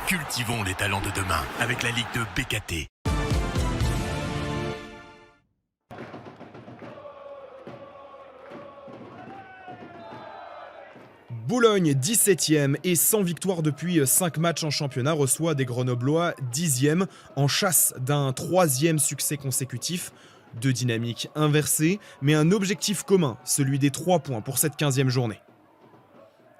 Cultivons les talents de demain avec la Ligue de BKT. Boulogne, 17e et sans victoire depuis 5 matchs en championnat, reçoit des Grenoblois 10e en chasse d'un 3e succès consécutif. Deux dynamiques inversées, mais un objectif commun, celui des 3 points pour cette 15e journée.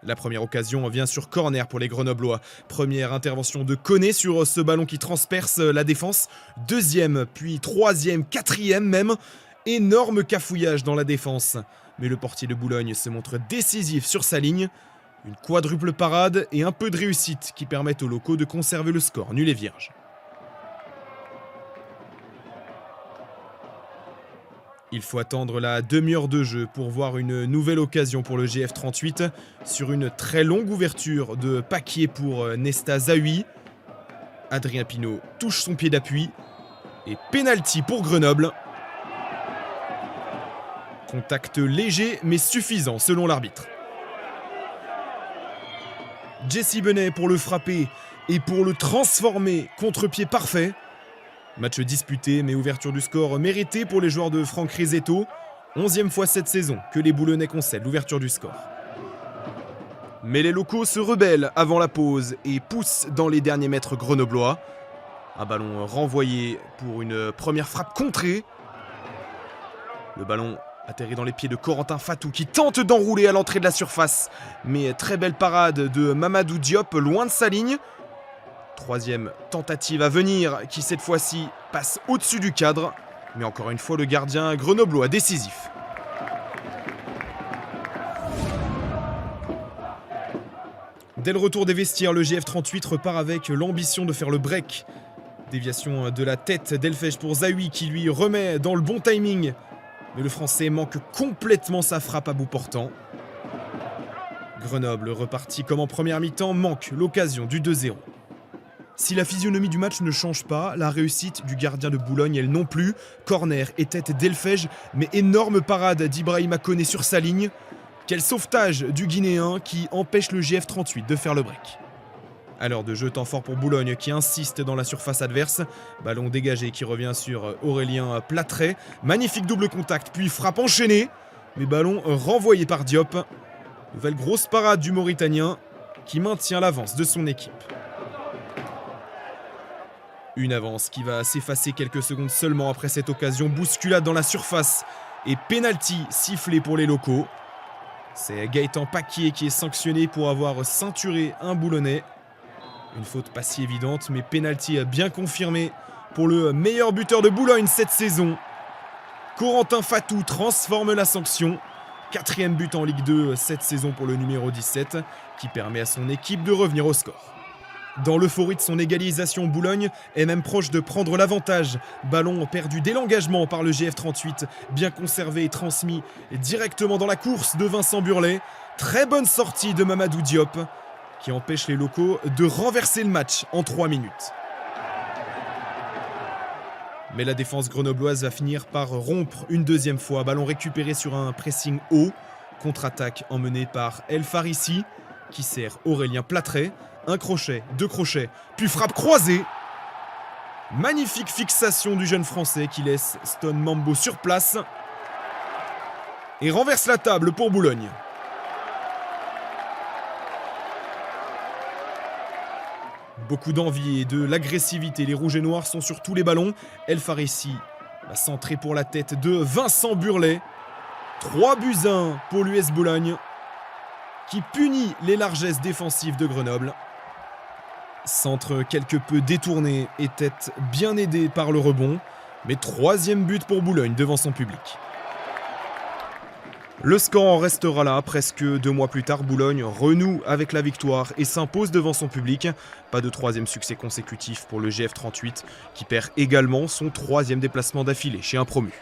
La première occasion vient sur corner pour les Grenoblois. Première intervention de Koné sur ce ballon qui transperce la défense. Deuxième, puis troisième, quatrième même. Énorme cafouillage dans la défense. Mais le portier de Boulogne se montre décisif sur sa ligne. Une quadruple parade et un peu de réussite qui permettent aux locaux de conserver le score nul et vierge. Il faut attendre la demi-heure de jeu pour voir une nouvelle occasion pour le GF38 sur une très longue ouverture de Paquier pour Nesta Zahui. Adrien Pinault touche son pied d'appui et pénalty pour Grenoble. Contact léger mais suffisant selon l'arbitre. Jesse Benet pour le frapper et pour le transformer, contre-pied parfait. Match disputé mais ouverture du score méritée pour les joueurs de Franck Risetto. 11e fois cette saison que les Boulonnais concèdent l'ouverture du score. Mais les locaux se rebellent avant la pause et poussent dans les derniers mètres grenoblois. Un ballon renvoyé pour une première frappe contrée. Le ballon atterrit dans les pieds de Corentin Fatou qui tente d'enrouler à l'entrée de la surface. Mais très belle parade de Mamadou Diop loin de sa ligne. Troisième tentative à venir qui cette fois-ci passe au-dessus du cadre. Mais encore une fois le gardien grenoblois décisif. Dès le retour des vestiaires, le GF38 repart avec l'ambition de faire le break. Déviation de la tête d'Elfège pour Zahui qui lui remet dans le bon timing. Mais le Français manque complètement sa frappe à bout portant. Grenoble, reparti comme en première mi-temps, manque l'occasion du 2-0. Si la physionomie du match ne change pas, la réussite du gardien de Boulogne, elle non plus. Corner et tête d'Elfège, mais énorme parade d'Ibrahima Koné sur sa ligne. Quel sauvetage du Guinéen qui empêche le GF38 de faire le break. À l'heure de jeu, temps fort pour Boulogne qui insiste dans la surface adverse. Ballon dégagé qui revient sur Aurélien Platret. Magnifique double contact, puis frappe enchaînée. Mais ballon renvoyé par Diop. Nouvelle grosse parade du Mauritanien qui maintient l'avance de son équipe. Une avance qui va s'effacer quelques secondes seulement après cette occasion. Bousculade dans la surface et pénalty sifflé pour les locaux. C'est Gaëtan Paquier qui est sanctionné pour avoir ceinturé un Boulonnais. Une faute pas si évidente, mais pénalty bien confirmé pour le meilleur buteur de Boulogne cette saison. Corentin Fatou transforme la sanction. 4e but en Ligue 2 cette saison pour le numéro 17, qui permet à son équipe de revenir au score. Dans l'euphorie de son égalisation, Boulogne est même proche de prendre l'avantage. Ballon perdu dès l'engagement par le GF38, bien conservé et transmis directement dans la course de Vincent Burlet. Très bonne sortie de Mamadou Diop, qui empêche les locaux de renverser le match en 3 minutes. Mais la défense grenobloise va finir par rompre une deuxième fois. Ballon récupéré sur un pressing haut. Contre-attaque emmenée par El Farissi, qui sert Aurélien Platret. Un crochet, 2 crochets, puis frappe croisée. Magnifique fixation du jeune Français qui laisse Stone Mambo sur place. Et renverse la table pour Boulogne. Beaucoup d'envie et de l'agressivité. Les rouges et noirs sont sur tous les ballons. El Farissi va centrer pour la tête de Vincent Burlet. 3-1 pour l'US Boulogne, qui punit les largesses défensives de Grenoble. Centre quelque peu détourné et tête bien aidée par le rebond. Mais 3e but pour Boulogne devant son public. Le score en restera là. Presque 2 mois plus tard, Boulogne renoue avec la victoire et s'impose devant son public. Pas de 3e succès consécutif pour le GF38 qui perd également son 3e déplacement d'affilée chez un promu.